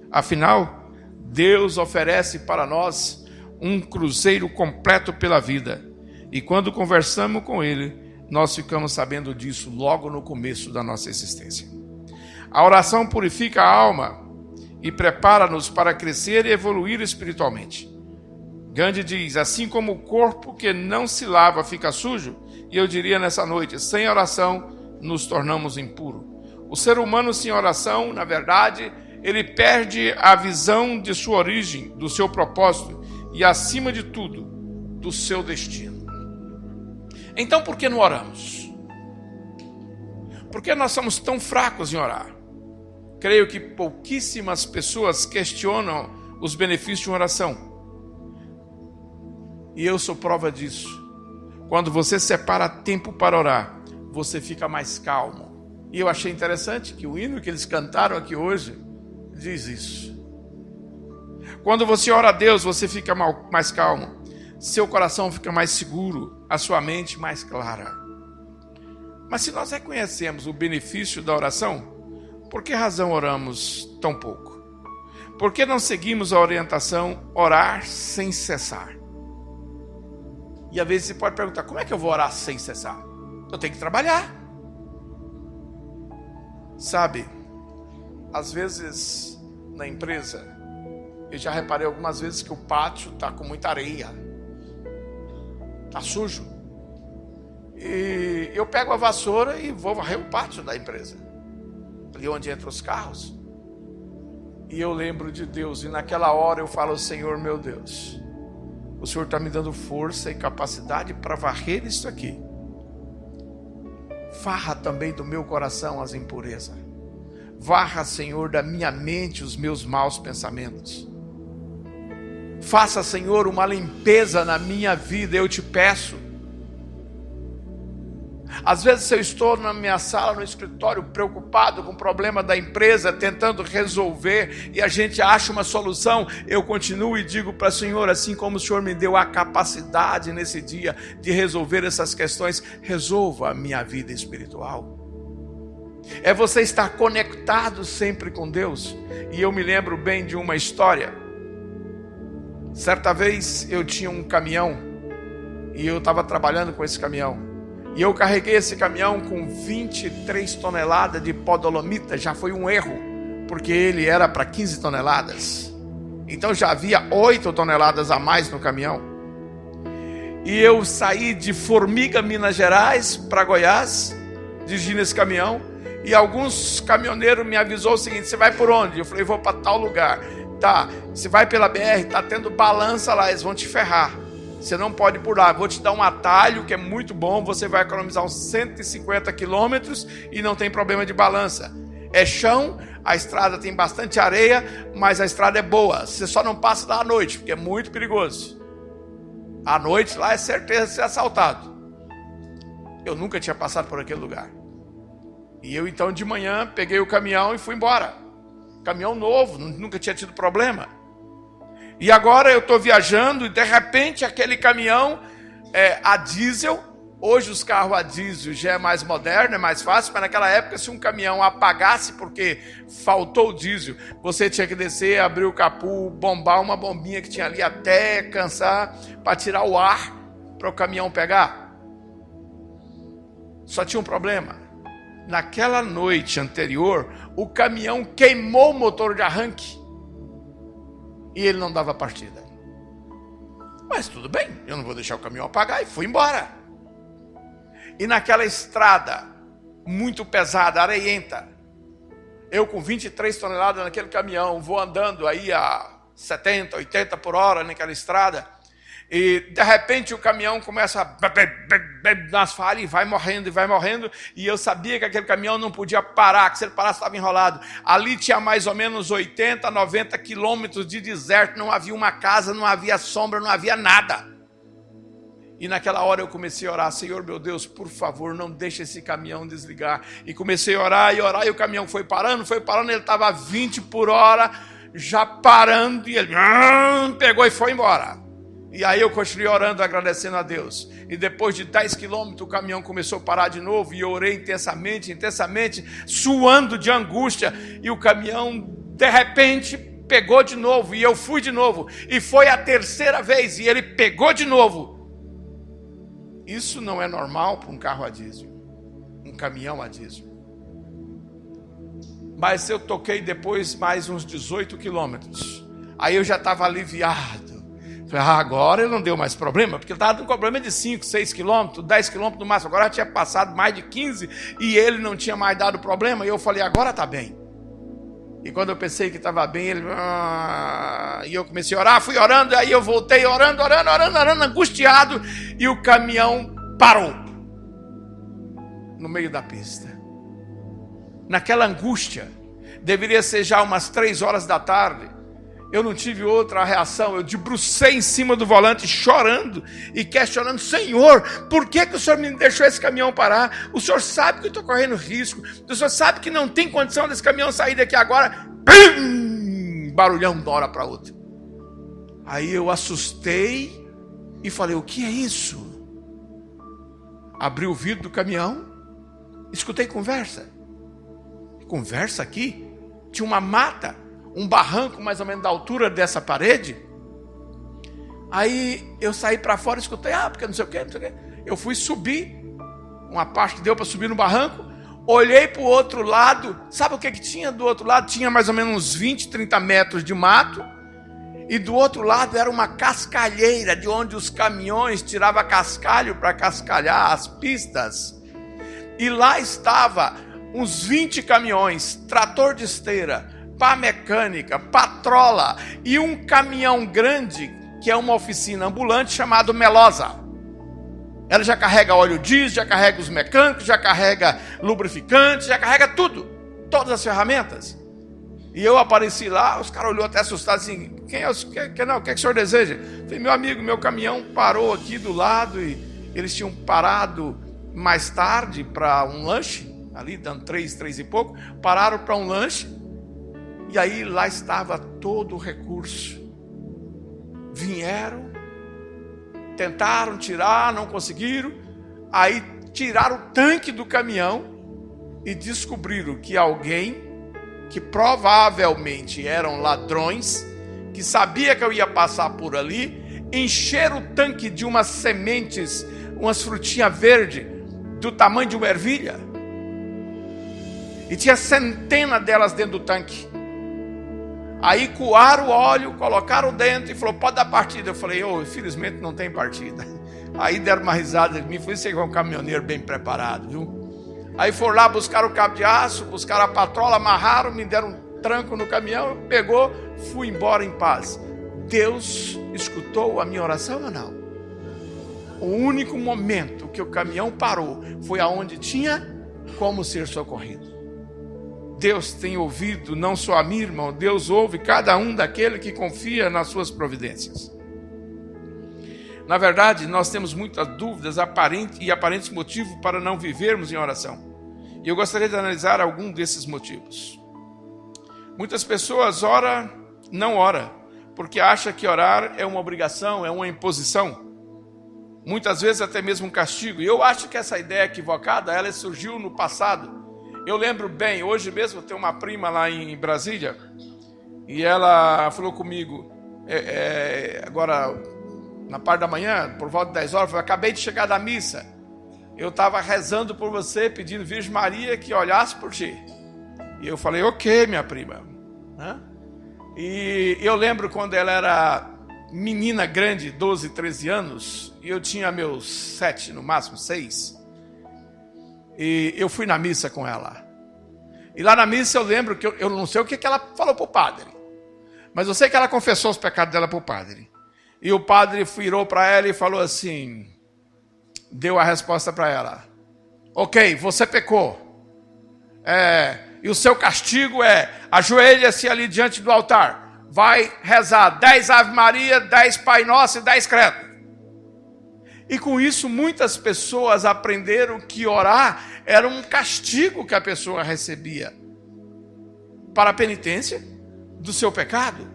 Afinal, Deus oferece para nós um cruzeiro completo pela vida, e quando conversamos com Ele, nós ficamos sabendo disso logo no começo da nossa existência. A oração purifica a alma e prepara-nos para crescer e evoluir espiritualmente. Gandhi diz: assim como o corpo que não se lava fica sujo, e eu diria nessa noite, sem oração nos tornamos impuros. O ser humano sem oração, na verdade, ele perde a visão de sua origem, do seu propósito e, acima de tudo, do seu destino. Então, por que não oramos? Por que nós somos tão fracos em orar? Creio que pouquíssimas pessoas questionam os benefícios de uma oração. E eu sou prova disso. Quando você separa tempo para orar, você fica mais calmo. E eu achei interessante que o hino que eles cantaram aqui hoje diz isso. Quando você ora a Deus, você fica mais calmo. Seu coração fica mais seguro, a sua mente mais clara. Mas se nós reconhecemos o benefício da oração, por que razão oramos tão pouco? Por que não seguimos a orientação orar sem cessar? E às vezes você pode perguntar: como é que eu vou orar sem cessar? Eu tenho que trabalhar. Sabe, às vezes na empresa, eu já reparei algumas vezes que o pátio está com muita areia, está sujo. E eu pego a vassoura e vou varrer o pátio da empresa, ali onde entram os carros. E eu lembro de Deus, e naquela hora eu falo: Senhor meu Deus, o Senhor está me dando força e capacidade para varrer isso aqui. Varra também do meu coração as impurezas. Varra, Senhor, da minha mente os meus maus pensamentos. Faça, Senhor, uma limpeza na minha vida, eu te peço. Às vezes eu estou na minha sala, no escritório, preocupado com o problema da empresa, tentando resolver, e a gente acha uma solução. Eu continuo e digo para o Senhor, assim como o Senhor me deu a capacidade nesse dia de resolver essas questões, resolva a minha vida espiritual. É você estar conectado sempre com Deus. E eu me lembro bem de uma história. Certa vez eu tinha um caminhão e eu estava trabalhando com esse caminhão. E eu carreguei esse caminhão com 23 toneladas de podolomita. Já foi um erro, porque ele era para 15 toneladas. Então já havia 8 toneladas a mais no caminhão. E eu saí de Formiga, Minas Gerais, para Goiás, dirigindo esse caminhão. E alguns caminhoneiros me avisou o seguinte: você vai por onde? Eu falei, vou para tal lugar. Tá, você vai pela BR, tá tendo balança lá, eles vão te ferrar. Você não pode ir por lá. Vou te dar um atalho que é muito bom, você vai economizar uns 150 quilômetros e não tem problema de balança. É chão, a estrada tem bastante areia, mas a estrada é boa. Você só não passa lá à noite, porque é muito perigoso. À noite lá é certeza de ser assaltado. Eu nunca tinha passado por aquele lugar. E eu então de manhã peguei o caminhão e fui embora. Caminhão novo, nunca tinha tido problema. E agora eu estou viajando e de repente aquele caminhão a diesel. Hoje os carros a diesel já é mais moderno, é mais fácil. Mas naquela época, se um caminhão apagasse porque faltou o diesel, você tinha que descer, abrir o capô, bombar uma bombinha que tinha ali até cansar para tirar o ar para o caminhão pegar. Só tinha um problema. Naquela noite anterior, o caminhão queimou o motor de arranque e ele não dava partida. Mas tudo bem, eu não vou deixar o caminhão apagar, e fui embora. E naquela estrada muito pesada, areienta, eu com 23 toneladas naquele caminhão, vou andando aí a 70, 80 por hora naquela estrada, e de repente o caminhão começa a nas falhas e vai morrendo, e eu sabia que aquele caminhão não podia parar, que se ele parasse estava enrolado. Ali tinha mais ou menos 80, 90 quilômetros de deserto, não havia uma casa, não havia sombra, não havia nada. E naquela hora eu comecei a orar: Senhor meu Deus, por favor, não deixe esse caminhão desligar. E comecei a orar, e o caminhão foi parando, ele estava a 20 por hora, já parando, e ele pegou e foi embora. E aí eu continuei orando, agradecendo a Deus. E depois de 10 quilômetros, o caminhão começou a parar de novo. E eu orei intensamente, suando de angústia. E o caminhão, de repente, pegou de novo. E eu fui de novo. E foi a terceira vez. E ele pegou de novo. Isso não é normal para um carro a diesel. Um caminhão a diesel. Mas eu toquei depois mais uns 18 quilômetros. Aí eu já estava aliviado. Agora ele não deu mais problema, porque ele estava com problema de 5, 6 quilômetros, 10 quilômetros no máximo. Agora já tinha passado mais de 15 e ele não tinha mais dado problema. E eu falei, agora está bem. E quando eu pensei que estava bem, ele... E eu comecei a orar, fui orando, aí eu voltei orando, angustiado. E o caminhão parou no meio da pista. Naquela angústia, deveria ser já umas 3 horas da tarde. Eu não tive outra reação, eu debrucei em cima do volante chorando e questionando: Senhor, por que o Senhor me deixou esse caminhão parar? O Senhor sabe que eu estou correndo risco, o Senhor sabe que não tem condição desse caminhão sair daqui agora. Pim! Barulhão de uma hora para outra. Aí eu assustei e falei: o que é isso? Abri o vidro do caminhão, escutei conversa. Conversa aqui? Tinha uma mata, um barranco mais ou menos da altura dessa parede. Aí eu saí para fora e escutei: porque não sei o que. Eu fui subir, uma parte que deu para subir no barranco, olhei para o outro lado. Sabe o que tinha do outro lado? Tinha mais ou menos uns 20, 30 metros de mato, e do outro lado era uma cascalheira, de onde os caminhões tiravam cascalho para cascalhar as pistas. E lá estava uns 20 caminhões, trator de esteira, pá mecânica, patrola e um caminhão grande, que é uma oficina ambulante, chamado Melosa. Ela já carrega óleo diesel, já carrega os mecânicos, já carrega lubrificante, já carrega tudo, todas as ferramentas. E eu apareci lá, os caras olhou até assustados assim: o que o senhor deseja? Eu falei: meu amigo, meu caminhão parou aqui do lado, e eles tinham parado mais tarde para um lanche, ali dando 3 e pouco, pararam para um lanche, e aí lá estava todo o recurso. Vieram, tentaram tirar, não conseguiram, aí tiraram o tanque do caminhão e descobriram que alguém, que provavelmente eram ladrões, que sabia que eu ia passar por ali, encheram o tanque de umas sementes, umas frutinhas verdes, do tamanho de uma ervilha, e tinha centenas delas dentro do tanque. Aí coaram o óleo, colocaram dentro e falou, pode dar partida. Eu falei, infelizmente não tem partida. Aí deram uma risada de mim, falei, você é um caminhoneiro bem preparado, viu? Aí foram lá, buscaram o cabo de aço, buscaram a patrola, amarraram, me deram um tranco no caminhão, pegou, fui embora em paz. Deus escutou a minha oração ou não? O único momento que o caminhão parou foi aonde tinha como ser socorrido. Deus tem ouvido, não só a mim, irmão, Deus ouve cada um daquele que confia nas suas providências. Na verdade, nós temos muitas dúvidas e aparentes motivos para não vivermos em oração. E eu gostaria de analisar algum desses motivos. Muitas pessoas não oram, porque acham que orar é uma obrigação, é uma imposição. Muitas vezes até mesmo um castigo. E eu acho que essa ideia equivocada, ela surgiu no passado. Eu lembro bem, hoje mesmo eu tenho uma prima lá em Brasília, e ela falou comigo, agora na parte da manhã, por volta de 10 horas, falou, acabei de chegar da missa, eu estava rezando por você, pedindo Virgem Maria que olhasse por ti. E eu falei, ok, minha prima. E eu lembro quando ela era menina grande, 12, 13 anos, e eu tinha meus 7, no máximo 6, e eu fui na missa com ela. E lá na missa eu lembro que eu não sei o que ela falou para o padre, mas eu sei que ela confessou os pecados dela para o padre. E o padre virou para ela e falou assim, deu a resposta para ela. Ok, você pecou. E o seu castigo é, ajoelha-se ali diante do altar. Vai rezar 10 Ave Maria, 10 Pai Nosso e 10 Credo. E com isso muitas pessoas aprenderam que orar era um castigo que a pessoa recebia para a penitência do seu pecado.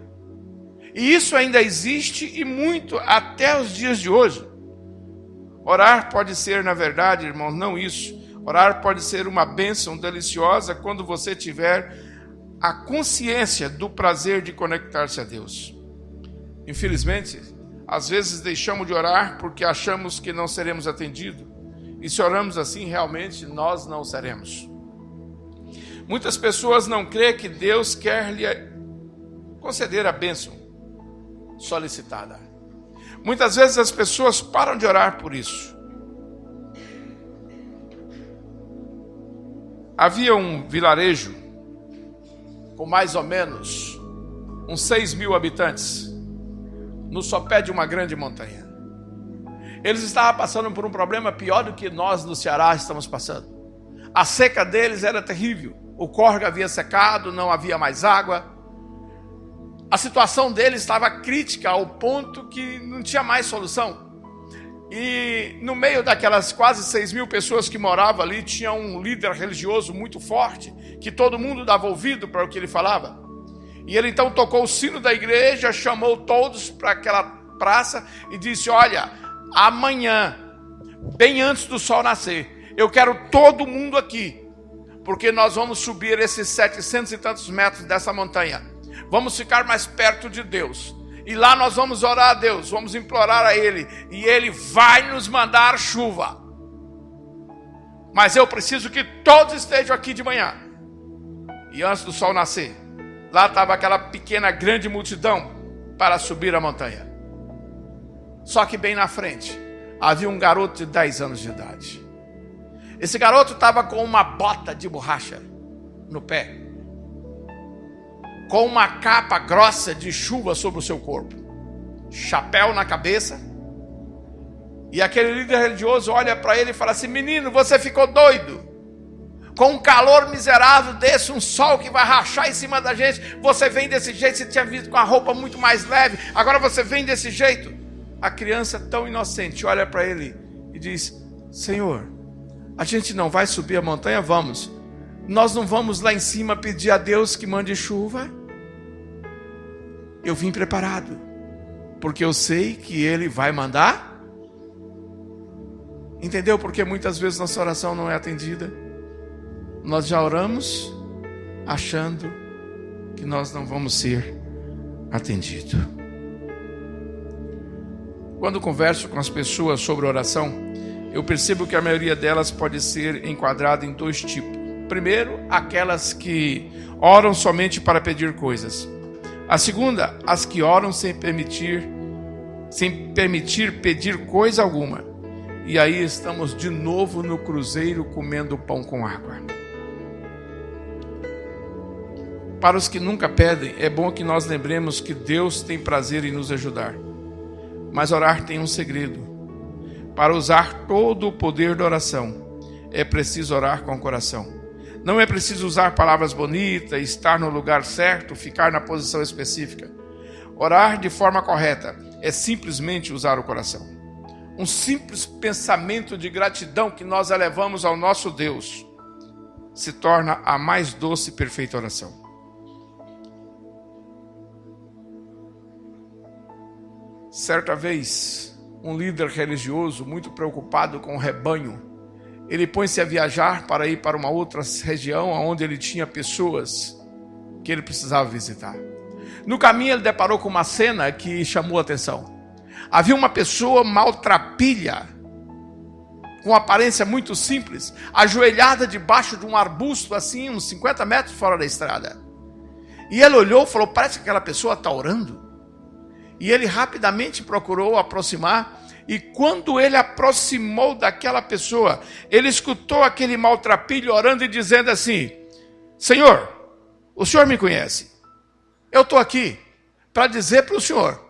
E isso ainda existe e muito até os dias de hoje. Orar pode ser, na verdade, irmãos, não isso. Orar pode ser uma bênção deliciosa quando você tiver a consciência do prazer de conectar-se a Deus. Infelizmente, às vezes deixamos de orar porque achamos que não seremos atendidos. E se oramos assim, realmente nós não seremos. Muitas pessoas não creem que Deus quer lhe conceder a bênção solicitada. Muitas vezes as pessoas param de orar por isso. Havia um vilarejo com mais ou menos uns 6.000 habitantes no sopé de uma grande montanha. Eles estavam passando por um problema pior do que nós no Ceará estamos passando. A seca deles era terrível. O córrego havia secado, não havia mais água. A situação deles estava crítica ao ponto que não tinha mais solução. E no meio daquelas quase 6.000 pessoas que moravam ali, tinha um líder religioso muito forte, que todo mundo dava ouvido para o que ele falava. E ele então tocou o sino da igreja, chamou todos para aquela praça e disse, olha, amanhã, bem antes do sol nascer, eu quero todo mundo aqui, porque nós vamos subir esses 700 e tantos metros dessa montanha. Vamos ficar mais perto de Deus. E lá nós vamos orar a Deus, vamos implorar a Ele, e Ele vai nos mandar chuva. Mas eu preciso que todos estejam aqui de manhã. E antes do sol nascer, lá estava aquela pequena, grande multidão para subir a montanha. Só que bem na frente, havia um garoto de 10 anos de idade. Esse garoto estava com uma bota de borracha no pé, com uma capa grossa de chuva sobre o seu corpo, chapéu na cabeça, e aquele líder religioso olha para ele e fala assim, menino, você ficou doido? Com um calor miserável desse, um sol que vai rachar em cima da gente, você vem desse jeito, você tinha visto com a roupa muito mais leve, agora você vem desse jeito. A criança tão inocente olha para ele e diz, Senhor, A gente não vai subir a montanha? Vamos. Nós não vamos lá em cima pedir a Deus que mande chuva? Eu vim preparado, porque eu sei que Ele vai mandar. Entendeu? Porque muitas vezes nossa oração não é atendida. Nós já oramos achando que nós não vamos ser atendidos. Quando converso com as pessoas sobre oração, eu percebo que a maioria delas pode ser enquadrada em dois tipos. Primeiro, aquelas que oram somente para pedir coisas. A segunda, as que oram sem permitir pedir coisa alguma. E aí estamos de novo no cruzeiro comendo pão com água. Para os que nunca pedem, é bom que nós lembremos que Deus tem prazer em nos ajudar. Mas orar tem um segredo. Para usar todo o poder da oração, é preciso orar com o coração. Não é preciso usar palavras bonitas, estar no lugar certo, ficar na posição específica. Orar de forma correta é simplesmente usar o coração. Um simples pensamento de gratidão que nós elevamos ao nosso Deus se torna a mais doce e perfeita oração. Certa vez, um líder religioso muito preocupado com o rebanho, ele põe-se a viajar para ir para uma outra região onde ele tinha pessoas que ele precisava visitar. No caminho ele deparou com uma cena que chamou a atenção. Havia uma pessoa maltrapilha, com aparência muito simples, ajoelhada debaixo de um arbusto, assim, uns 50 metros fora da estrada. E ele olhou e falou, parece que aquela pessoa está orando. E ele rapidamente procurou aproximar, e quando ele aproximou daquela pessoa, ele escutou aquele maltrapilho orando e dizendo assim, Senhor, o Senhor me conhece. Eu estou aqui para dizer para o Senhor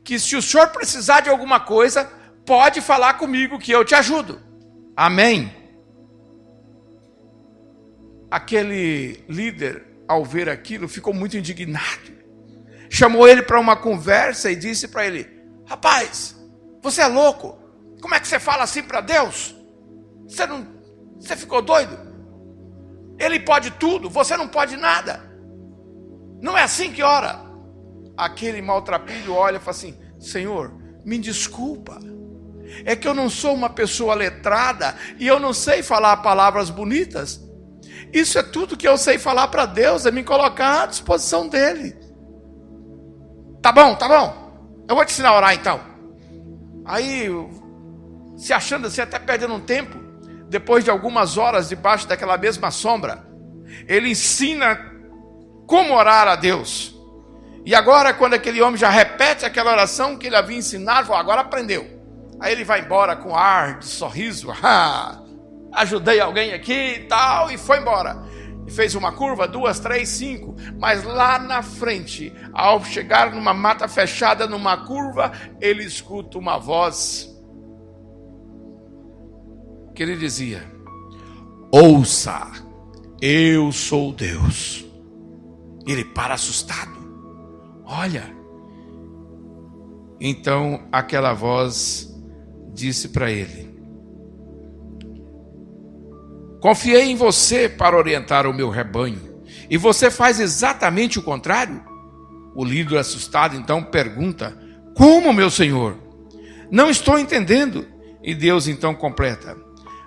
que se o Senhor precisar de alguma coisa, pode falar comigo que eu te ajudo. Amém. Aquele líder, ao ver aquilo, ficou muito indignado. Chamou ele para uma conversa e disse para ele, rapaz, você é louco? Como é que você fala assim para Deus? Você ficou doido? Ele pode tudo, você não pode nada. Não é assim que ora. Aquele maltrapilho olha e fala assim, Senhor, me desculpa. É que eu não sou uma pessoa letrada e eu não sei falar palavras bonitas. Isso é tudo que eu sei falar para Deus, é me colocar à disposição dele. Tá bom. Eu vou te ensinar a orar então. Aí, se achando assim, até perdendo um tempo, depois de algumas horas debaixo daquela mesma sombra, ele ensina como orar a Deus. E agora, quando aquele homem já repete aquela oração que ele havia ensinado, agora aprendeu. Aí ele vai embora com ar de sorriso, ajudei alguém aqui e tal, e foi embora. E fez uma curva, 2, 3, 5, mas lá na frente, ao chegar numa mata fechada, numa curva, ele escuta uma voz que ele dizia, ouça, eu sou Deus. Ele para assustado, olha. Então aquela voz disse para ele, confiei em você para orientar o meu rebanho, e você faz exatamente o contrário? O líder assustado então pergunta, como, meu senhor? Não estou entendendo. E Deus então completa,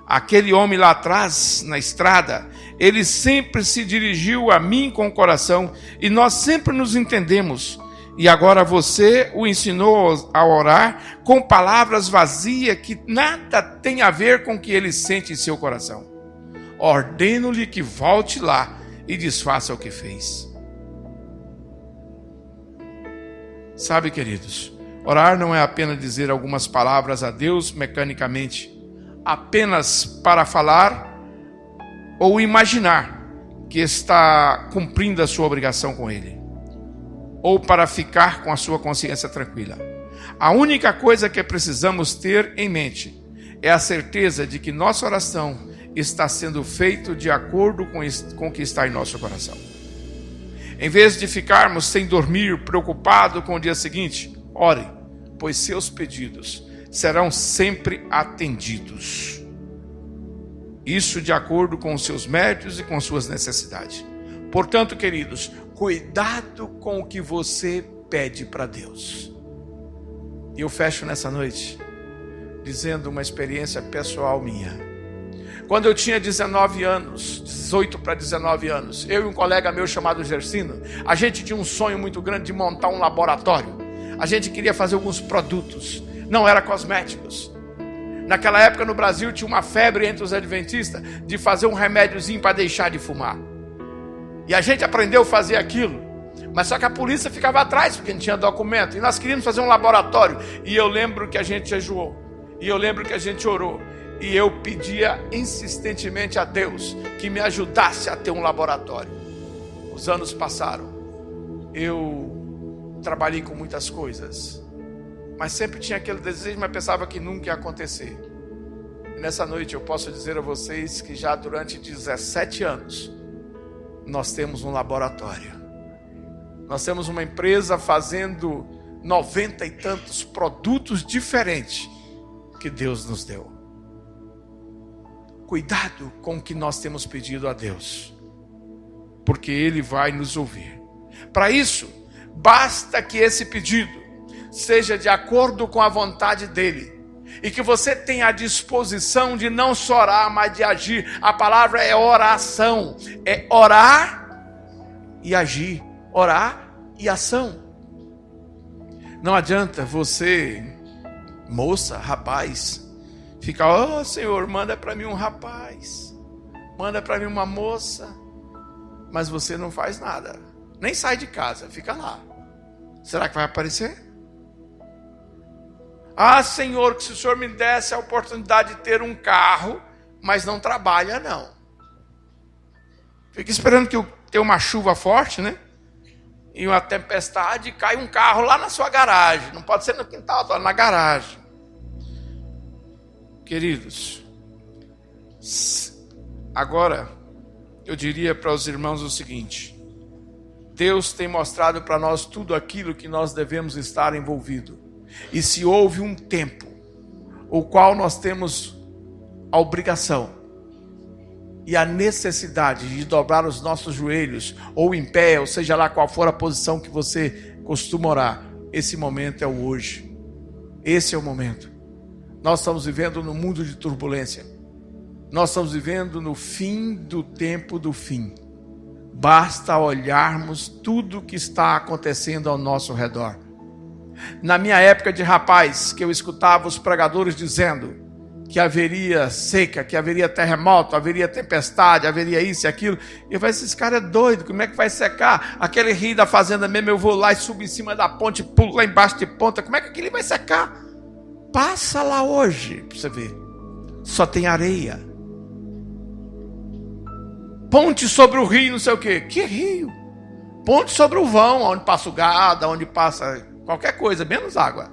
aquele homem lá atrás, na estrada, ele sempre se dirigiu a mim com o coração, e nós sempre nos entendemos. E agora você o ensinou a orar com palavras vazias que nada tem a ver com o que ele sente em seu coração. Ordeno-lhe que volte lá e desfaça o que fez. Sabe, queridos, orar não é apenas dizer algumas palavras a Deus mecanicamente, apenas para falar ou imaginar que está cumprindo a sua obrigação com Ele, ou para ficar com a sua consciência tranquila. A única coisa que precisamos ter em mente é a certeza de que nossa oração está sendo feito de acordo com o que está em nosso coração. Em vez de ficarmos sem dormir, preocupado com o dia seguinte, ore, pois seus pedidos serão sempre atendidos. Isso de acordo com os seus méritos e com suas necessidades. Portanto, queridos, cuidado com o que você pede para Deus. E eu fecho nessa noite dizendo uma experiência pessoal minha. Quando eu tinha 19 anos, 18 para 19 anos, eu e um colega meu chamado Gersino, a gente tinha um sonho muito grande de montar um laboratório. A gente queria fazer alguns produtos, não era cosméticos. Naquela época no Brasil tinha uma febre entre os adventistas de fazer um remédiozinho para deixar de fumar. E a gente aprendeu a fazer aquilo, mas só que a polícia ficava atrás porque não tinha documento. E nós queríamos fazer um laboratório. E eu lembro que a gente jejuou, e eu lembro que a gente orou. E eu pedia insistentemente a Deus que me ajudasse a ter um laboratório. Os anos passaram. Eu trabalhei com muitas coisas, mas sempre tinha aquele desejo, mas pensava que nunca ia acontecer. E nessa noite eu posso dizer a vocês que já durante 17 anos nós temos um laboratório. Nós temos uma empresa fazendo 90 e tantos produtos diferentes que Deus nos deu. Cuidado com o que nós temos pedido a Deus, porque Ele vai nos ouvir. Para isso, basta que esse pedido seja de acordo com a vontade dEle, e que você tenha a disposição de não só orar, mas de agir. A palavra é oração, é orar e agir, orar e ação. Não adianta você, moça, rapaz, ficar, oh Senhor, manda para mim um rapaz, manda para mim uma moça, mas você não faz nada, nem sai de casa, fica lá. Será que vai aparecer? Ah Senhor, que se o Senhor me desse a oportunidade de ter um carro, mas não trabalha não. Fica esperando que tenha uma chuva forte, né? E uma tempestade, cai um carro lá na sua garagem. Não pode ser no quintal, na garagem. Queridos, agora eu diria para os irmãos o seguinte: Deus tem mostrado para nós tudo aquilo que nós devemos estar envolvido. E se houve um tempo, o qual nós temos a obrigação e a necessidade de dobrar os nossos joelhos, ou em pé, ou seja lá qual for a posição que você costuma orar, esse momento é o hoje. Esse é o momento. Nós estamos vivendo num mundo de turbulência. Nós estamos vivendo no fim do tempo do fim. Basta olharmos tudo o que está acontecendo ao nosso redor. Na minha época de rapaz, que eu escutava os pregadores dizendo que haveria seca, que haveria terremoto, haveria tempestade, haveria isso e aquilo, e eu falei, esse cara é doido, como é que vai secar? Aquele rio da fazenda mesmo, eu vou lá e subo em cima da ponte, pulo lá embaixo de ponta, como é que aquele vai secar? Passa lá hoje, para você ver, só tem areia. Ponte sobre o rio, não sei o quê. Que rio? Ponte sobre o vão, onde passa o gado, onde passa qualquer coisa, menos água.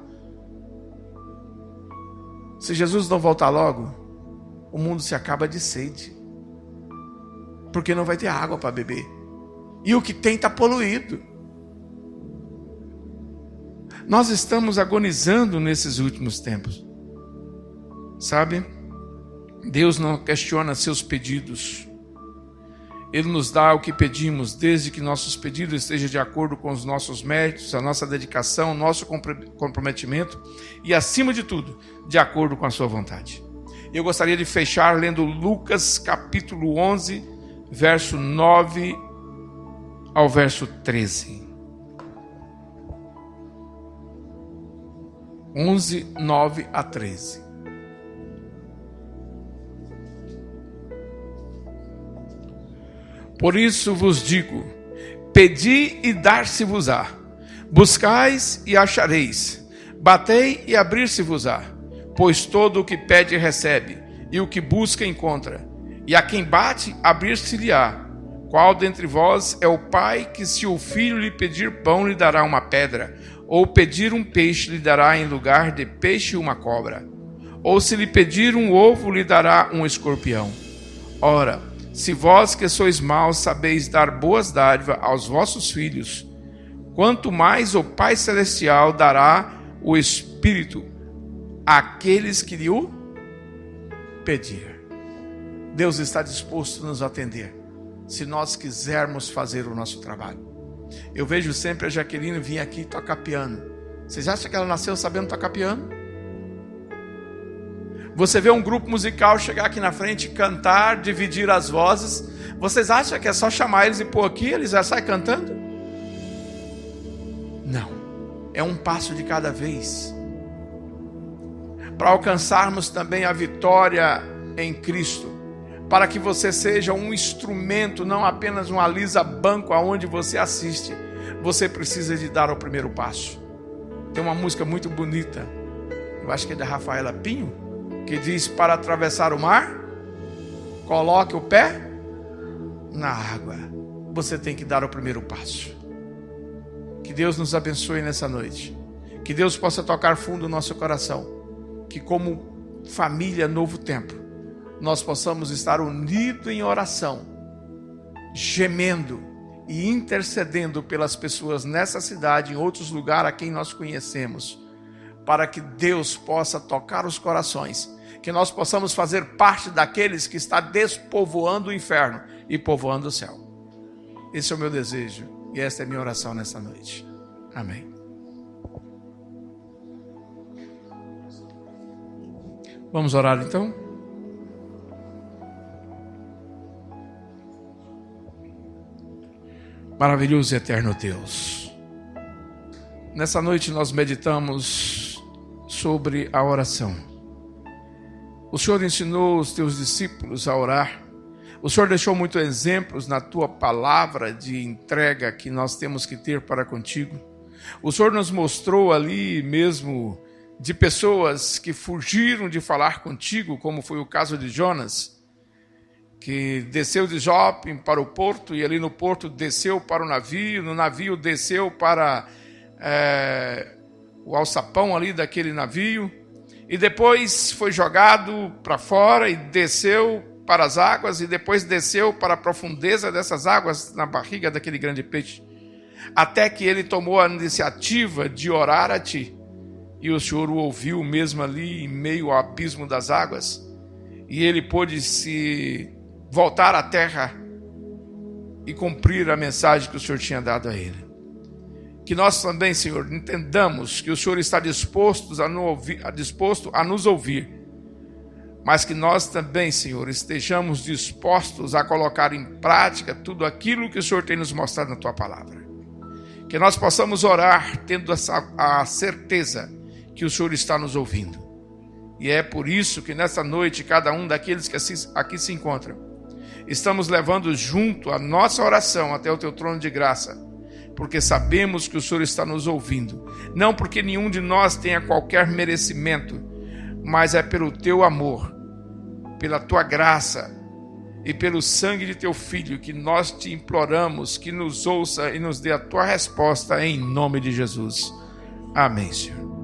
Se Jesus não voltar logo, o mundo se acaba de sede, porque não vai ter água para beber, e o que tem está poluído. Nós estamos agonizando nesses últimos tempos, sabe? Deus não questiona seus pedidos. Ele nos dá o que pedimos, desde que nossos pedidos estejam de acordo com os nossos méritos, a nossa dedicação, o nosso comprometimento e, acima de tudo, de acordo com a sua vontade. Eu gostaria de fechar lendo Lucas capítulo 11, verso 9 ao verso 13. 11, 9 a 13. Por isso vos digo, pedi e dar-se-vos-á, buscais e achareis, batei e abrir-se-vos-á, pois todo o que pede recebe, e o que busca encontra, e a quem bate abrir-se-lhe-á. Qual dentre vós é o pai que, se o filho lhe pedir pão, lhe dará uma pedra, ou pedir um peixe, lhe dará em lugar de peixe uma cobra? Ou se lhe pedir um ovo, lhe dará um escorpião? Ora, se vós que sois maus sabeis dar boas dádivas aos vossos filhos, quanto mais o Pai Celestial dará o Espírito àqueles que lhe o pedir. Deus está disposto a nos atender, se nós quisermos fazer o nosso trabalho. Eu vejo sempre a Jaqueline vir aqui tocar piano. Vocês acham que ela nasceu sabendo tocar piano? Você vê um grupo musical chegar aqui na frente, cantar, dividir as vozes. Vocês acham que é só chamar eles e pôr aqui, eles já saem cantando? Não. É um passo de cada vez. Para alcançarmos também a vitória em Cristo. Para que você seja um instrumento, não apenas um alisa-banco aonde você assiste. Você precisa de dar o primeiro passo. Tem uma música muito bonita, eu acho que é da Rafaela Pinho, que diz: para atravessar o mar, coloque o pé na água. Você tem que dar o primeiro passo. Que Deus nos abençoe nessa noite. Que Deus possa tocar fundo no nosso coração. Que como família Novo Tempo, nós possamos estar unidos em oração, gemendo e intercedendo pelas pessoas nessa cidade, em outros lugares a quem nós conhecemos, para que Deus possa tocar os corações, que nós possamos fazer parte daqueles que está despovoando o inferno e povoando o céu. Esse é o meu desejo e esta é a minha oração nessa noite. Amém. Vamos orar então? Maravilhoso e eterno Deus, nessa noite nós meditamos sobre a oração. O Senhor ensinou os teus discípulos a orar. O Senhor deixou muitos exemplos na tua palavra de entrega que nós temos que ter para contigo. O Senhor nos mostrou ali mesmo de pessoas que fugiram de falar contigo, como foi o caso de Jonas, que desceu de Jope para o porto, e ali no porto desceu para o navio, no navio desceu para o alçapão ali daquele navio, e depois foi jogado para fora e desceu para as águas, e depois desceu para a profundeza dessas águas, na barriga daquele grande peixe, até que ele tomou a iniciativa de orar a ti, e o Senhor o ouviu mesmo ali em meio ao abismo das águas, e ele pôde se voltar à terra e cumprir a mensagem que o Senhor tinha dado a ele. Que nós também, Senhor, entendamos que o Senhor está disposto a nos ouvir, mas que nós também, Senhor, estejamos dispostos a colocar em prática tudo aquilo que o Senhor tem nos mostrado na tua palavra. Que nós possamos orar tendo a certeza que o Senhor está nos ouvindo. E é por isso que nessa noite, cada um daqueles que aqui se encontram, estamos levando junto a nossa oração até o teu trono de graça, porque sabemos que o Senhor está nos ouvindo, não porque nenhum de nós tenha qualquer merecimento, mas é pelo teu amor, pela tua graça e pelo sangue de teu Filho que nós te imploramos que nos ouça e nos dê a tua resposta em nome de Jesus. Amém, Senhor.